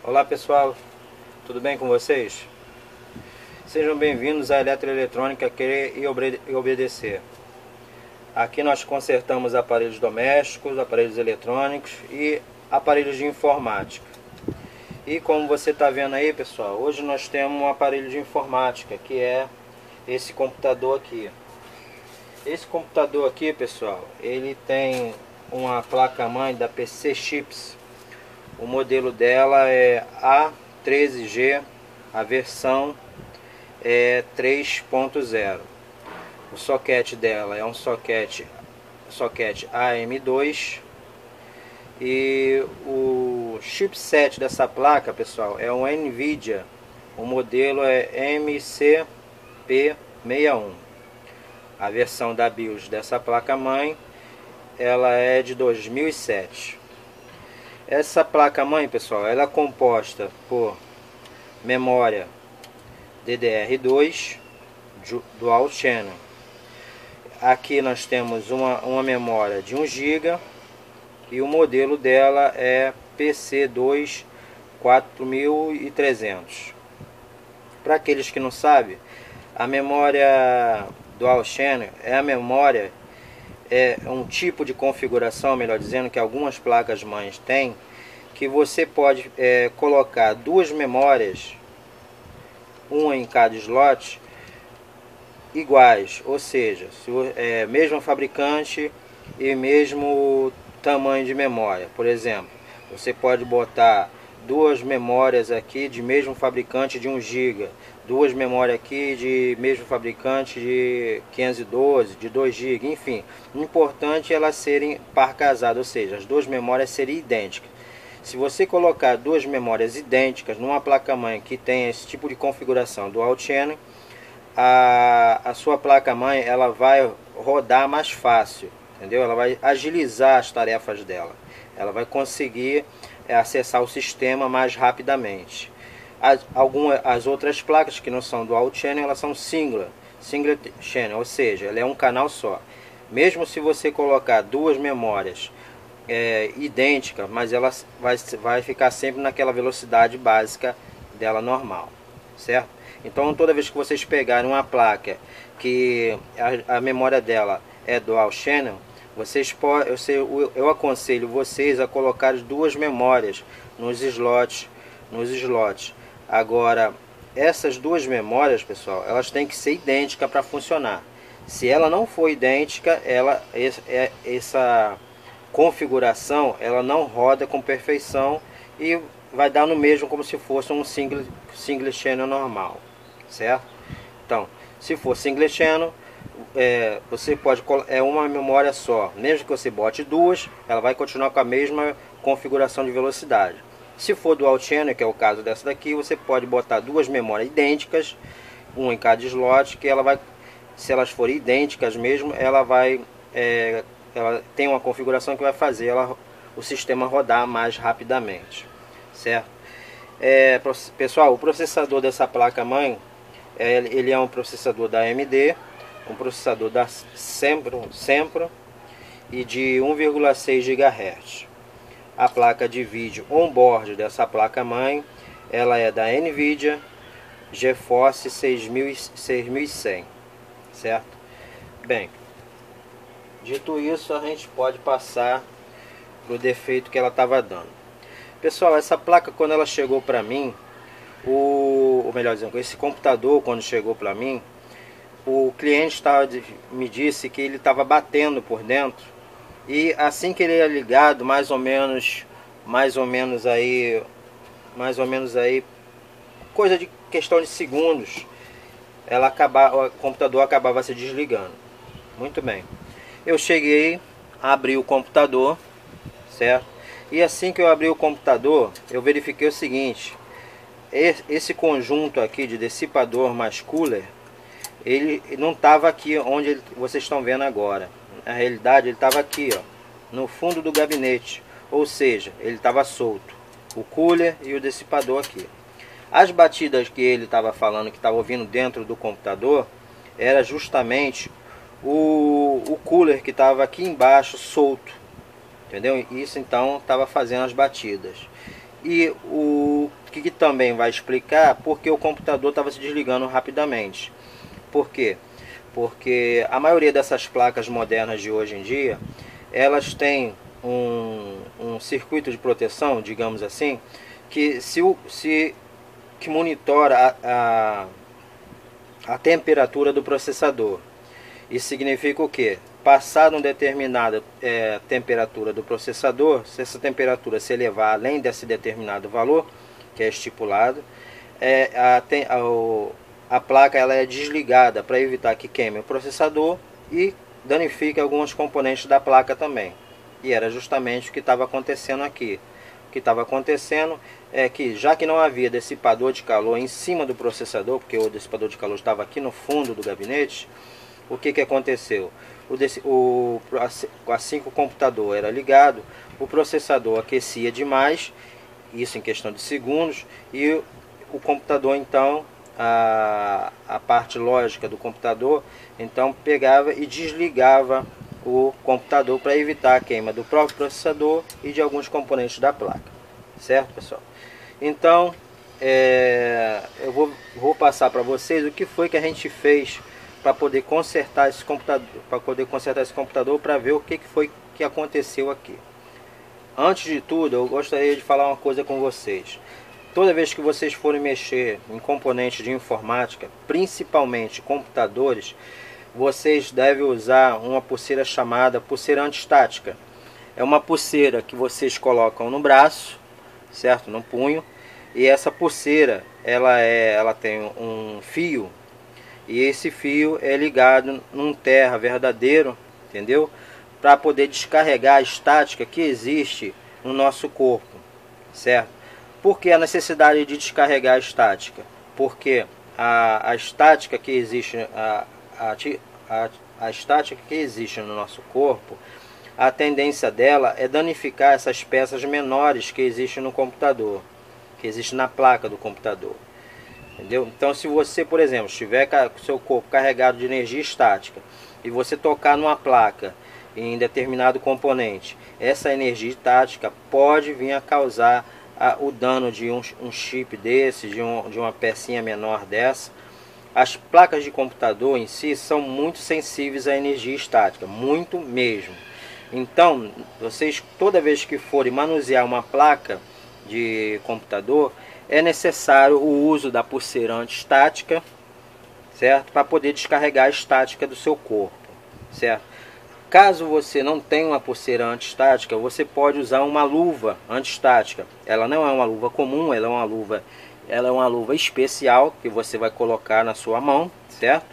Olá pessoal, tudo bem com vocês? Sejam bem-vindos à Eletroeletrônica Querer e Obedecer. Aqui nós consertamos aparelhos domésticos, aparelhos eletrônicos e aparelhos de informática. E como você está vendo aí, pessoal, hoje nós temos um aparelho de informática, que é esse computador aqui. Esse computador aqui, pessoal, ele tem uma placa-mãe da PC Chips. O modelo dela é A13G, a versão é 3.0. O socket dela é um socket AM2 e o chipset dessa placa, pessoal, é um NVIDIA. O modelo é MCP61. A versão da BIOS dessa placa-mãe ela é de 2007. Essa placa-mãe, pessoal, ela é composta por memória DDR2 Dual Channel. Aqui nós temos uma memória de 1 GB e o modelo dela é PC2 4300. Para aqueles que não sabem, a memória Dual Channel é a memória, é um tipo de configuração, melhor dizendo, que algumas placas mães têm, que você pode colocar duas memórias, uma em cada slot, iguais, ou seja, mesmo fabricante e mesmo tamanho de memória. Por exemplo, você pode botar duas memórias aqui de mesmo fabricante de 1 GB, duas memórias aqui de mesmo fabricante de 512, de 2 GB, enfim. O importante é elas serem par casadas, ou seja, as duas memórias serem idênticas. Se você colocar duas memórias idênticas numa placa-mãe que tem esse tipo de configuração Dual Channel, a sua placa-mãe ela vai rodar mais fácil, entendeu? Ela vai agilizar as tarefas dela. Ela vai conseguir acessar o sistema mais rapidamente. As outras placas que não são Dual Channel, elas são Single Channel, ou seja, ela é um canal só. Mesmo se você colocar duas memórias idênticas, mas ela vai ficar sempre naquela velocidade básica dela normal, certo? Então toda vez que vocês pegarem uma placa que a memória dela é Dual Channel, eu aconselho vocês a colocar duas memórias nos slots. Agora, essas duas memórias, pessoal, elas têm que ser idênticas para funcionar. Se ela não for idêntica, essa configuração ela não roda com perfeição e vai dar no mesmo como se fosse um single channel normal, certo? Então, se for single channel, você pode uma memória só. Mesmo que você bote duas, ela vai continuar com a mesma configuração de velocidade. Se for Dual Channel, que é o caso dessa daqui, você pode botar duas memórias idênticas, uma em cada slot, que ela vai, se elas forem idênticas mesmo, ela tem uma configuração que vai fazer o sistema rodar mais rapidamente, certo? Pessoal, o processador dessa placa-mãe, ele é um processador da AMD, um processador da Sempron e de 1,6 GHz. A placa de vídeo on-board dessa placa-mãe, ela é da NVIDIA GeForce 6100, certo? Bem, dito isso, a gente pode passar para o defeito que ela estava dando. Pessoal, essa placa, quando ela chegou para mim, ou melhor dizendo, esse computador, quando chegou para mim, o cliente me disse que ele estava batendo por dentro. E assim que ele era ligado, mais ou menos aí, coisa de questão de segundos, o computador acabava se desligando. Muito bem. Eu cheguei, abri o computador, certo? E assim que eu abri o computador, eu verifiquei o seguinte: esse conjunto aqui de dissipador mais cooler, ele não estava aqui onde vocês estão vendo agora. Na realidade, ele estava aqui, ó, no fundo do gabinete, ou seja, ele estava solto, o cooler e o dissipador aqui. As batidas que ele estava falando, que estava ouvindo dentro do computador, era justamente o cooler que estava aqui embaixo solto, entendeu? Isso então estava fazendo as batidas. E o que também vai explicar porque o computador estava se desligando rapidamente. Por quê? Porque a maioria dessas placas modernas de hoje em dia, elas têm um circuito de proteção, digamos assim, que que monitora a temperatura do processador. Isso significa o quê? Passada uma determinada temperatura do processador, se essa temperatura se elevar além desse determinado valor, que é estipulado, a placa ela é desligada para evitar que queime o processador e danifique alguns componentes da placa também. E era justamente o que estava acontecendo aqui. O que estava acontecendo é que, já que não havia dissipador de calor em cima do processador, porque o dissipador de calor estava aqui no fundo do gabinete, o que aconteceu? Assim que o computador era ligado, o processador aquecia demais, isso em questão de segundos, e o computador então, a parte lógica do computador, então pegava e desligava o computador para evitar a queima do próprio processador e de alguns componentes da placa. Certo, pessoal? Então, eu vou passar para vocês o que foi que a gente fez para poder consertar esse computador, para ver o que foi que aconteceu aqui. Antes de tudo, eu gostaria de falar uma coisa com vocês. Toda vez que vocês forem mexer em componentes de informática, principalmente computadores, vocês devem usar uma pulseira chamada pulseira antistática. É uma pulseira que vocês colocam no braço, certo? No punho. E essa pulseira, ela tem um fio, e esse fio é ligado num terra verdadeiro, entendeu? Para poder descarregar a estática que existe no nosso corpo, certo? Por que a necessidade de descarregar a estática? Porque a estática que existe, a estática que existe no nosso corpo, a tendência dela é danificar essas peças menores que existem no computador, que existe na placa do computador. Entendeu? Então, se você, por exemplo, estiver com o seu corpo carregado de energia estática e você tocar numa placa em determinado componente, essa energia estática pode vir a causar o dano de um chip desse, de uma pecinha menor dessa. As placas de computador em si são muito sensíveis à energia estática, muito mesmo. Então, vocês, toda vez que forem manusear uma placa de computador, é necessário o uso da pulseira antistática, certo? Para poder descarregar a estática do seu corpo, certo? Caso você não tenha uma pulseira antistática, você pode usar uma luva antistática. Ela não é uma luva comum, ela é uma luva especial que você vai colocar na sua mão, certo?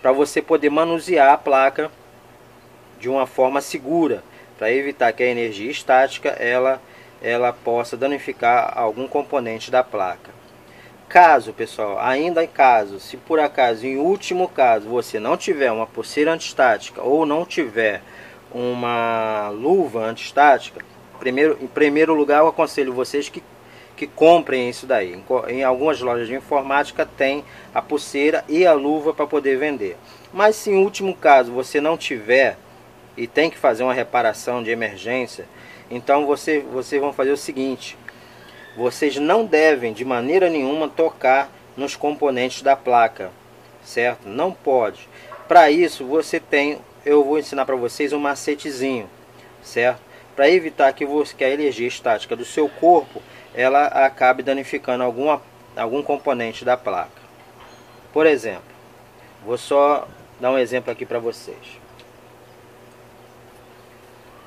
Para você poder manusear a placa de uma forma segura, para evitar que a energia estática ela possa danificar algum componente da placa. Caso, pessoal, ainda em caso, se por acaso, em último caso, você não tiver uma pulseira antistática ou não tiver uma luva antistática, em primeiro lugar eu aconselho vocês que comprem isso daí. Em algumas lojas de informática tem a pulseira e a luva para poder vender. Mas se em último caso você não tiver e tem que fazer uma reparação de emergência, então vocês vão fazer o seguinte: vocês não devem de maneira nenhuma tocar nos componentes da placa, certo? Não pode. Para isso eu vou ensinar para vocês um macetezinho, certo? Para evitar que a energia estática do seu corpo ela acabe danificando algum componente da placa. Por exemplo, vou só dar um exemplo aqui para vocês.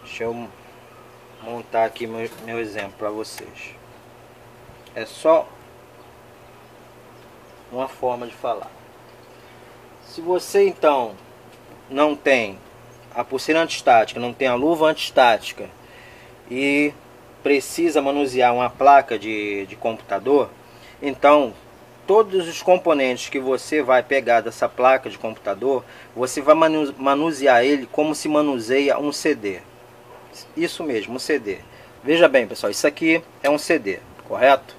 Deixa eu montar aqui meu exemplo para vocês. É só uma forma de falar. Se você então não tem a pulseira antistática, não tem a luva antistática e precisa manusear uma placa de computador, então todos os componentes que você vai pegar dessa placa de computador, você vai manusear ele como se manuseia um CD. Isso mesmo, um CD. Veja bem, pessoal, isso aqui é um CD, correto?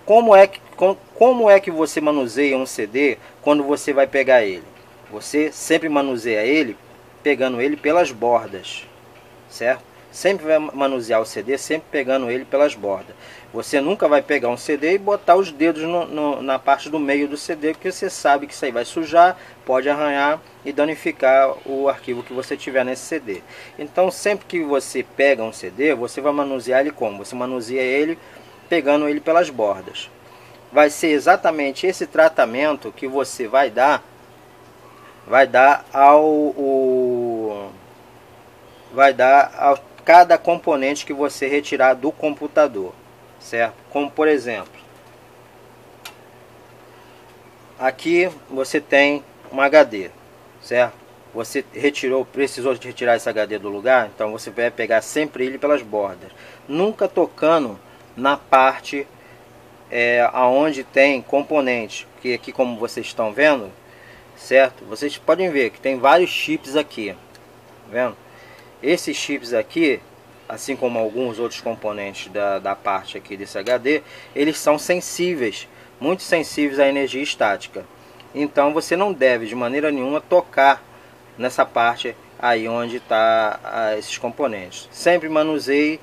Como é que você manuseia um CD quando você vai pegar ele? Você sempre manuseia ele pegando ele pelas bordas, certo? sempre vai manusear o CD, sempre pegando ele pelas bordas. Você nunca vai pegar um CD e botar os dedos na parte do meio do CD, porque você sabe que isso aí vai sujar, pode arranhar e danificar o arquivo que você tiver nesse CD. Então sempre que você pega um CD, você vai manusear ele como? Você manuseia ele pegando ele pelas bordas. Vai ser exatamente esse tratamento que você vai dar a cada componente que você retirar do computador, certo? Como por exemplo, aqui você tem um HD, certo? Você precisou de retirar esse HD do lugar, então você vai pegar sempre ele pelas bordas, nunca tocando na parte aonde tem componente, que aqui, como vocês estão vendo, certo? Vocês podem ver que tem vários chips aqui, tá vendo? Esses chips aqui, assim como alguns outros componentes da parte aqui desse HD, eles são sensíveis, muito sensíveis à energia estática. Então você não deve de maneira nenhuma tocar nessa parte aí onde está esses componentes. Sempre manuseie,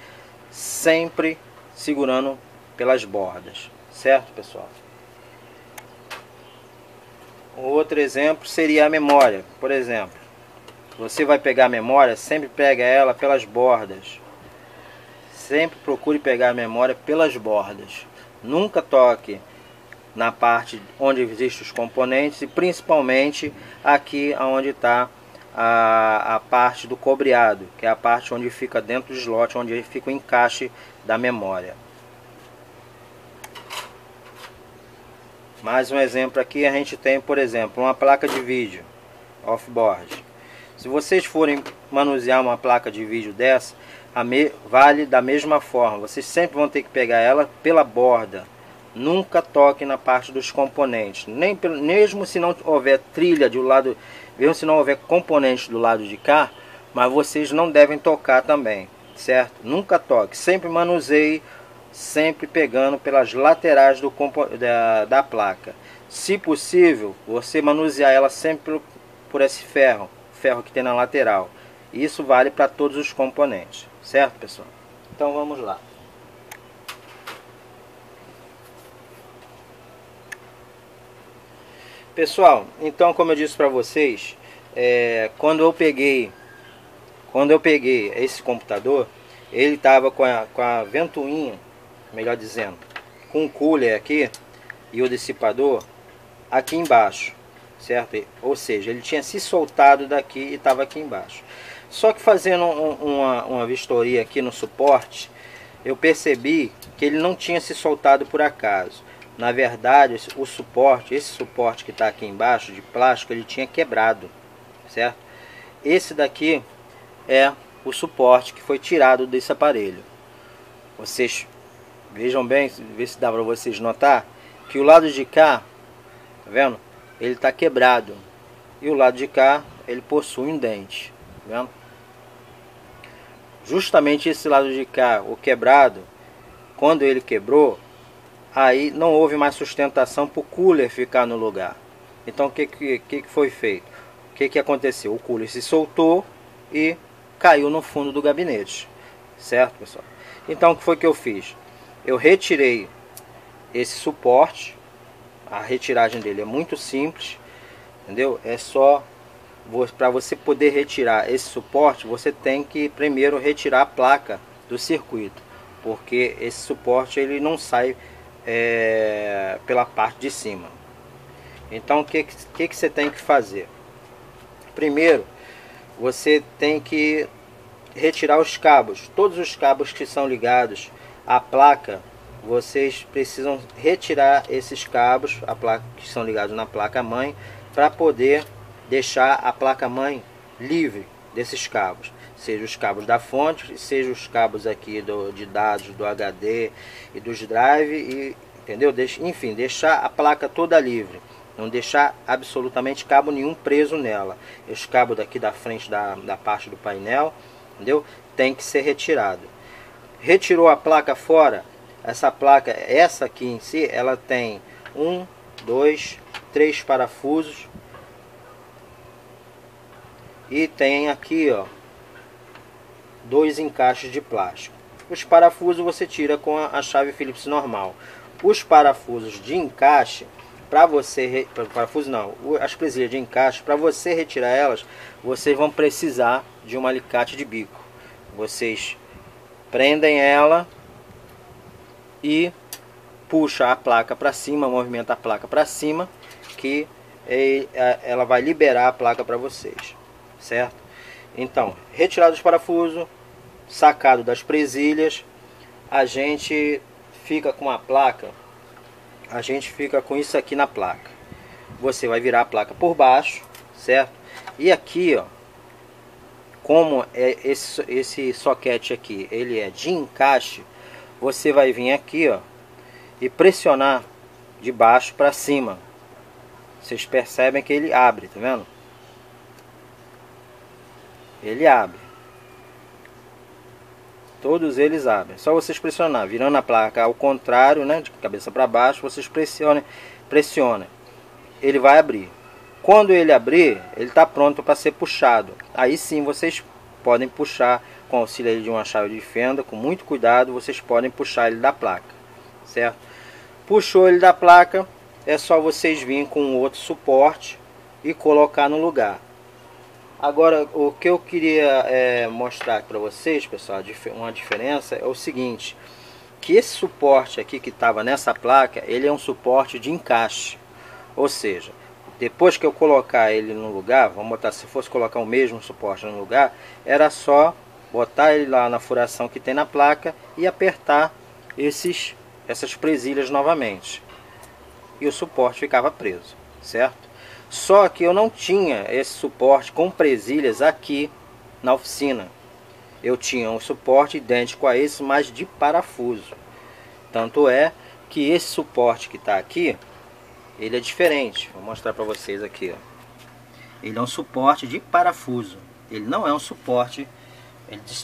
sempre segurando pelas bordas, certo, pessoal? Outro exemplo seria a memória. Por exemplo, você vai pegar a memória, sempre pega ela pelas bordas. Sempre procure pegar a memória pelas bordas. Nunca toque na parte onde existem os componentes e principalmente aqui onde está a parte do cobreado, que é a parte onde fica dentro do slot, onde fica o encaixe da memória. Mais um exemplo aqui, a gente tem, por exemplo, uma placa de vídeo off-board. Se vocês forem manusear uma placa de vídeo dessa, vale da mesma forma. Vocês sempre vão ter que pegar ela pela borda. Nunca toque na parte dos componentes. Mesmo se não houver trilha do lado, mesmo se não houver componentes do lado de cá, mas vocês não devem tocar também, certo? Nunca toque. Sempre manuseie, sempre pegando pelas laterais da placa. Se possível, você manusear ela sempre por esse ferro que tem na lateral. Isso vale para todos os componentes, certo, pessoal? Então vamos lá. Pessoal, então como eu disse para vocês, quando eu peguei esse computador, ele estava com a ventoinha, melhor dizendo, com o cooler aqui e o dissipador aqui embaixo, certo? Ou seja, ele tinha se soltado daqui e estava aqui embaixo. Só que fazendo uma vistoria aqui no suporte, eu percebi que ele não tinha se soltado por acaso. Na verdade, esse suporte que está aqui embaixo de plástico, ele tinha quebrado, certo? Esse daqui é o suporte que foi tirado desse aparelho. Vocês vejam bem, ver se dá para vocês notar que o lado de cá, tá vendo? Ele está quebrado e o lado de cá ele possui um dente, tá vendo? Justamente esse lado de cá, o quebrado, quando ele quebrou, aí não houve mais sustentação para o cooler ficar no lugar. Então o que foi feito? O que aconteceu? O cooler se soltou e caiu no fundo do gabinete, certo, pessoal? Então o que foi que eu fiz? Eu retirei esse suporte. A retiragem dele é muito simples, entendeu? É só para você poder retirar esse suporte, você tem que primeiro retirar a placa do circuito, porque esse suporte ele não sai pela parte de cima. Então o que você tem que fazer? Primeiro, você tem que retirar os cabos, todos os cabos que são ligados à placa. Vocês precisam retirar esses cabos, que são ligados na placa mãe, para poder deixar a placa mãe livre desses cabos, seja os cabos da fonte, seja os cabos aqui de dados do HD e dos drive, entendeu? Enfim, deixar a placa toda livre, não deixar absolutamente cabo nenhum preso nela. Os cabos daqui da frente da parte do painel, entendeu? Tem que ser retirado. Retirou a placa fora. Essa aqui em si, ela tem 1, 2, 3 parafusos. E tem aqui, ó, 2 encaixes de plástico. Os parafusos você tira com a chave Phillips normal. Os parafusos de encaixe, para você, parafuso não, as presilhas de encaixe, para você retirar elas, vocês vão precisar de um alicate de bico. Vocês prendem ela e puxa a placa para cima, movimenta a placa para cima, que ela vai liberar a placa para vocês, certo? Então, retirado os parafusos, sacado das presilhas, a gente fica com a placa, a gente fica com isso aqui na placa. Você vai virar a placa por baixo, certo? E aqui, ó, como é esse soquete aqui, ele é de encaixe, você vai vir aqui, ó, e pressionar de baixo para cima. Vocês percebem que ele abre, tá vendo? Ele abre. Todos eles abrem. Só vocês pressionar, virando a placa ao contrário, né, de cabeça para baixo, vocês pressionem. Ele vai abrir. Quando ele abrir, ele está pronto para ser puxado. Aí sim vocês podem puxar com auxílio de uma chave de fenda, com muito cuidado, vocês podem puxar ele da placa, certo? Puxou ele da placa, é só vocês virem com outro suporte e colocar no lugar. Agora, o que eu queria mostrar para vocês, pessoal, uma diferença é o seguinte, que esse suporte aqui que estava nessa placa, ele é um suporte de encaixe, ou seja, depois que eu colocar ele no lugar, vamos botar, se fosse colocar o mesmo suporte no lugar, era só botar ele lá na furação que tem na placa e apertar essas presilhas novamente. E o suporte ficava preso, certo? Só que eu não tinha esse suporte com presilhas aqui na oficina. Eu tinha um suporte idêntico a esse, mas de parafuso. Tanto é que esse suporte que está aqui, ele é diferente. Vou mostrar para vocês aqui, ó. Ele é um suporte de parafuso. Ele não é um suporte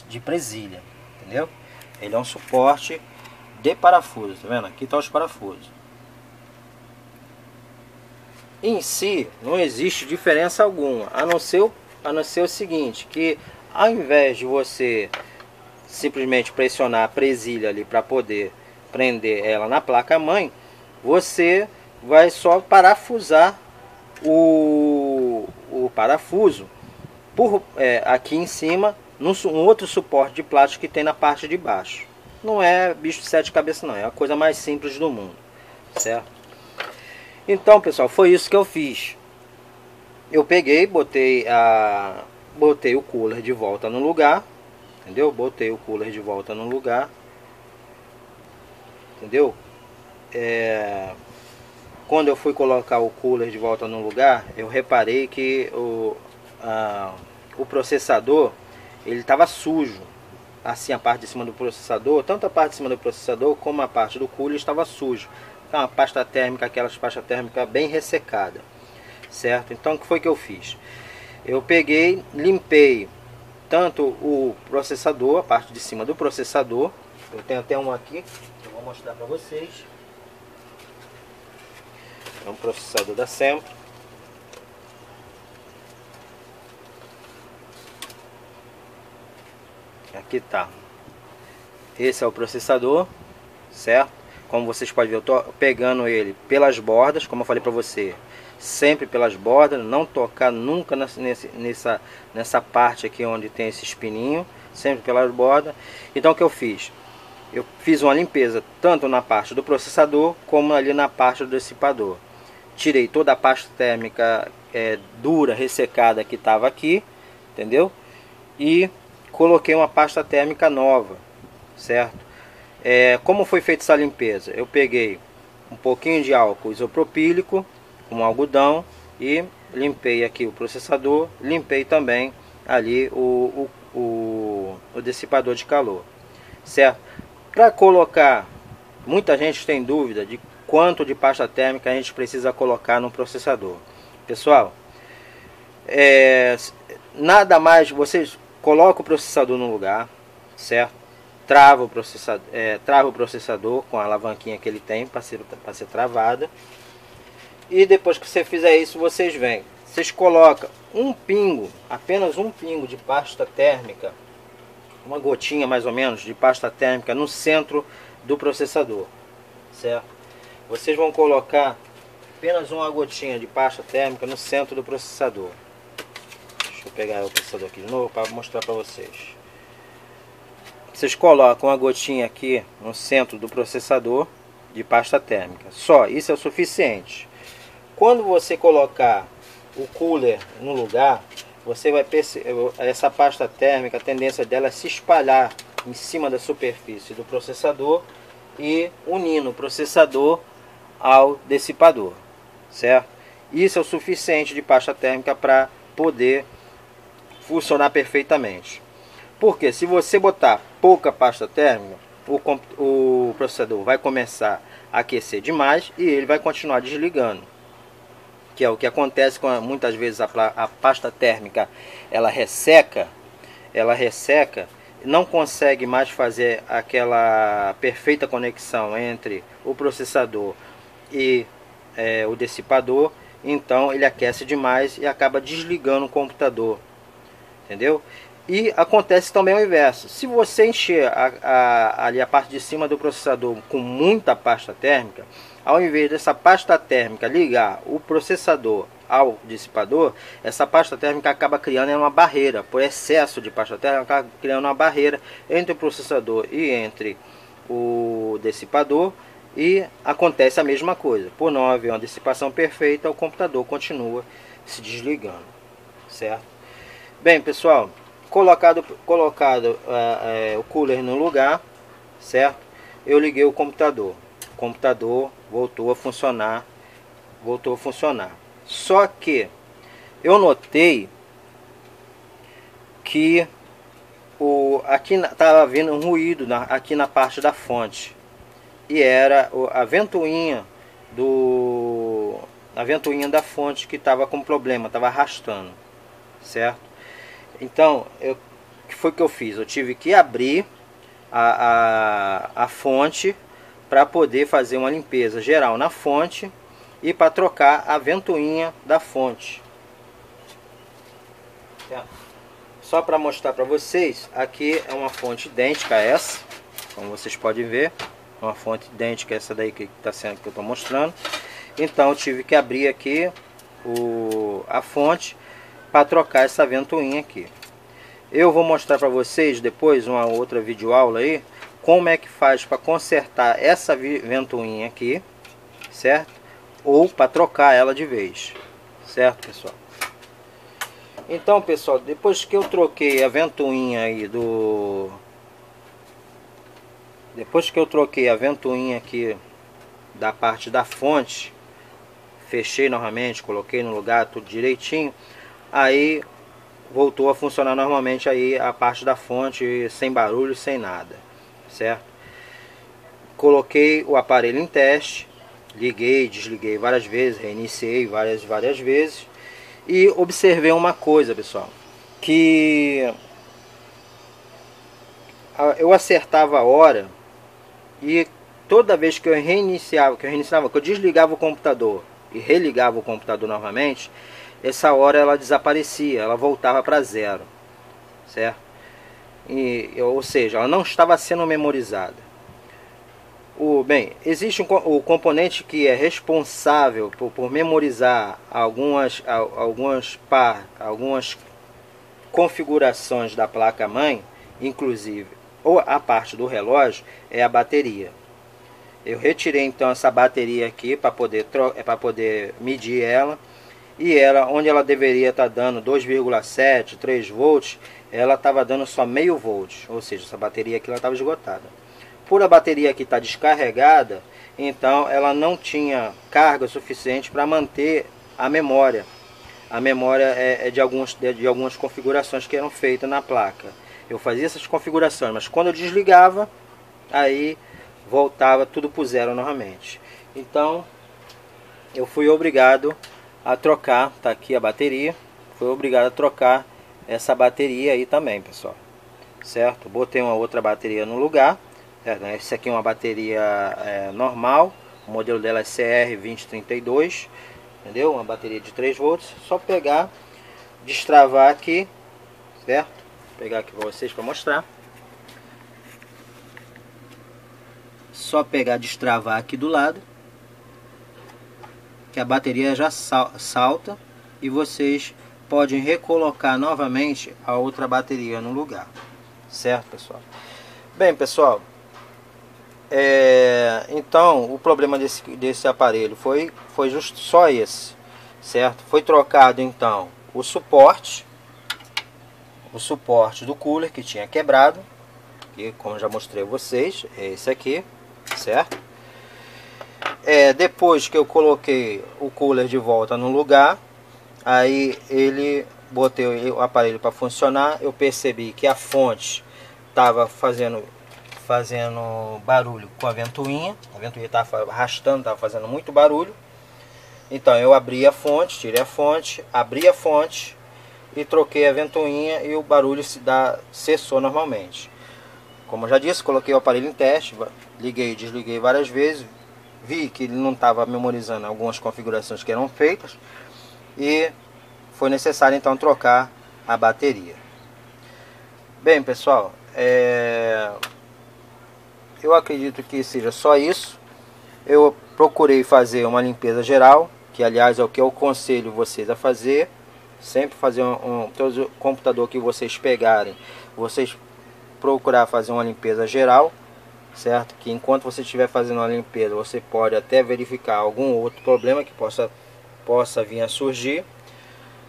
de presilha, entendeu? Ele é um suporte de parafuso, tá vendo? Aqui estão os parafusos. Em si, não existe diferença alguma, a não ser o seguinte, que ao invés de você simplesmente pressionar a presilha ali para poder prender ela na placa-mãe, você vai só parafusar o parafuso aqui em cima, num outro suporte de plástico que tem na parte de baixo. Não é bicho de 7 cabeças não, é a coisa mais simples do mundo, certo? Então, pessoal, foi isso que eu fiz. Eu peguei, botei o cooler de volta no lugar, entendeu? Botei o cooler de volta no lugar, entendeu? Quando eu fui colocar o cooler de volta no lugar, eu reparei que o processador, ele estava sujo. Assim, a parte de cima do processador, tanto a parte de cima do processador como a parte do cooler estava sujo. Uma pasta térmica, aquelas pastas térmicas bem ressecada, certo? Então o que foi que eu fiz? Eu peguei, limpei tanto o processador, a parte de cima do processador. Eu tenho até um aqui, eu vou mostrar para vocês. É um processador da Sempre. Aqui tá. Esse é o processador, certo? Como vocês podem ver, eu estou pegando ele pelas bordas, como eu falei para você, sempre pelas bordas, não tocar nunca nessa parte aqui onde tem esse espininho, sempre pelas bordas. Então o que eu fiz? Eu fiz uma limpeza tanto na parte do processador como ali na parte do dissipador. Tirei toda a pasta térmica dura, ressecada que estava aqui, entendeu? E coloquei uma pasta térmica nova, certo? Como foi feita essa limpeza? Eu peguei um pouquinho de álcool isopropílico com algodão e limpei aqui o processador, limpei também ali o dissipador de calor, certo? Para colocar, muita gente tem dúvida de quanto de pasta térmica a gente precisa colocar no processador. Pessoal, nada mais, vocês colocam o processador no lugar, certo? Trava o processador com a alavanquinha que ele tem para ser travada. E depois que você fizer isso, vocês colocam um pingo, apenas um pingo de pasta térmica uma gotinha mais ou menos de pasta térmica no centro do processador, certo? Vocês vão colocar apenas uma gotinha de pasta térmica no centro do processador. Deixa eu pegar o processador aqui de novo para mostrar para vocês. Vocês colocam uma gotinha aqui no centro do processador de pasta térmica. Só, isso é o suficiente. Quando você colocar o cooler no lugar, você vai perceber essa pasta térmica, a tendência dela é se espalhar em cima da superfície do processador e unindo o processador ao dissipador, certo? Isso é o suficiente de pasta térmica para poder funcionar perfeitamente. Porque se você botar pouca pasta térmica, o processador vai começar a aquecer demais e ele vai continuar desligando. Que é o que acontece com muitas vezes a pasta térmica, ela resseca, não consegue mais fazer aquela perfeita conexão entre o processador e o dissipador, então ele aquece demais e acaba desligando o computador, entendeu? E acontece também o inverso. Se você encher ali a parte de cima do processador com muita pasta térmica, ao invés dessa pasta térmica ligar o processador ao dissipador, essa pasta térmica acaba criando uma barreira. Por excesso de pasta térmica, acaba criando uma barreira entre o processador e entre o dissipador, e acontece a mesma coisa. Por não haver uma dissipação perfeita, o computador continua se desligando, certo? Bem, pessoal, colocado o cooler no lugar, certo? Eu liguei o computador. O computador voltou a funcionar. Só que eu notei que aqui estava vindo um ruído aqui na parte da fonte. E era a ventoinha da fonte que estava com problema, estava arrastando, certo? Então, o que foi que eu fiz? Eu tive que abrir a fonte para poder fazer uma limpeza geral na fonte e para trocar a ventoinha da fonte. Só para mostrar para vocês, aqui é uma fonte idêntica a essa, como vocês podem ver, uma fonte idêntica a essa daí que está sendo que eu estou mostrando. Então eu tive que abrir aqui a fonte para trocar essa ventoinha aqui. Eu vou mostrar para vocês depois uma outra videoaula aí como é que faz para consertar essa ventoinha aqui, certo? Ou para trocar ela de vez, certo, pessoal? Então, pessoal, depois que eu troquei a ventoinha aí depois que eu troquei a ventoinha aqui da parte da fonte, fechei novamente, coloquei no lugar tudo direitinho, aí voltou a funcionar normalmente aí a parte da fonte, sem barulho, sem nada, certo? Coloquei o aparelho em teste, liguei, desliguei várias vezes, reiniciei várias vezes e observei uma coisa, pessoal, que eu acertava a hora e toda vez que eu reiniciava, que eu desligava o computador e religava o computador novamente, essa hora ela desaparecia, ela voltava para zero, certo? Ou seja, ela não estava sendo memorizada. Bem, existe o componente que é responsável por memorizar algumas configurações da placa-mãe, inclusive, ou a parte do relógio, é a bateria. Eu retirei então essa bateria aqui para poder medir ela. E ela, onde ela deveria estar dando 2,7, 3 volts, ela estava dando só meio volt. Ou seja, essa bateria aqui estava esgotada. Por a bateria aqui estar descarregada, então ela não tinha carga suficiente para manter a memória. A memória é de algumas configurações que eram feitas na placa. Eu fazia essas configurações, mas quando eu desligava, aí voltava tudo para o zero novamente. Então, eu fui obrigado a trocar, tá aqui a bateria, fui obrigado a trocar essa bateria aí também, pessoal, certo? Botei uma outra bateria no lugar, certo? Essa aqui é uma bateria normal, o modelo dela é CR2032, entendeu? Uma bateria de 3 volts, só pegar, destravar aqui, certo? Vou pegar aqui para vocês para mostrar. só pegar, destravar aqui do lado, que a bateria já salta, e vocês podem recolocar novamente a outra bateria no lugar, certo, pessoal? Bem, pessoal, então o problema desse aparelho foi justo só esse, certo? Foi trocado então o suporte do cooler que tinha quebrado, que como já mostrei a vocês, é esse aqui, certo? Depois que eu coloquei o cooler de volta no lugar, aí botei o aparelho para funcionar, eu percebi que a fonte estava fazendo barulho com a ventoinha estava arrastando, estava fazendo muito barulho. Então eu abri a fonte, tirei a fonte, abri a fonte e troquei a ventoinha, e o barulho cessou normalmente. Como eu já disse, coloquei o aparelho em teste, liguei e desliguei várias vezes, vi que ele não estava memorizando algumas configurações que eram feitas, e foi necessário então trocar a bateria. Bem, pessoal, eu acredito que seja só isso. Eu procurei fazer uma limpeza geral, que aliás é o que eu aconselho vocês a fazer. Sempre fazer todo computador que vocês pegarem, vocês procurar fazer uma limpeza geral, certo? Que enquanto você estiver fazendo uma limpeza, você pode até verificar algum outro problema que possa vir a surgir.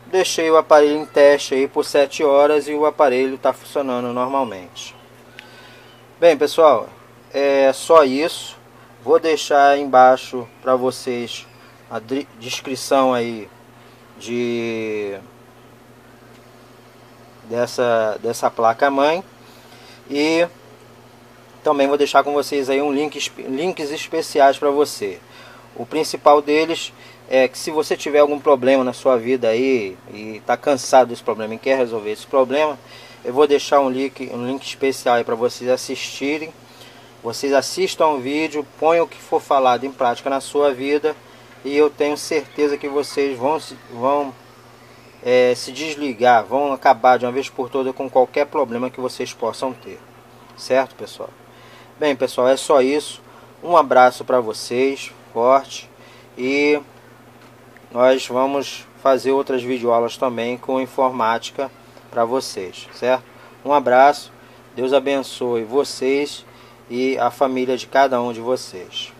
Deixei o aparelho em teste aí por 7 horas e o aparelho está funcionando normalmente. Bem, pessoal, é só isso. Vou deixar aí embaixo para vocês a descrição aí dessa placa mãe, e também vou deixar com vocês aí links especiais para você. O principal deles é que se você tiver algum problema na sua vida aí e está cansado desse problema e quer resolver esse problema, eu vou deixar um link especial aí para vocês assistirem. Vocês assistam o vídeo, ponham o que for falado em prática na sua vida, e eu tenho certeza que vocês vão se desligar, vão acabar de uma vez por todas com qualquer problema que vocês possam ter, certo, pessoal? Bem, pessoal, é só isso. Um abraço para vocês, forte, e nós vamos fazer outras videoaulas também com informática para vocês, certo? Um abraço, Deus abençoe vocês e a família de cada um de vocês.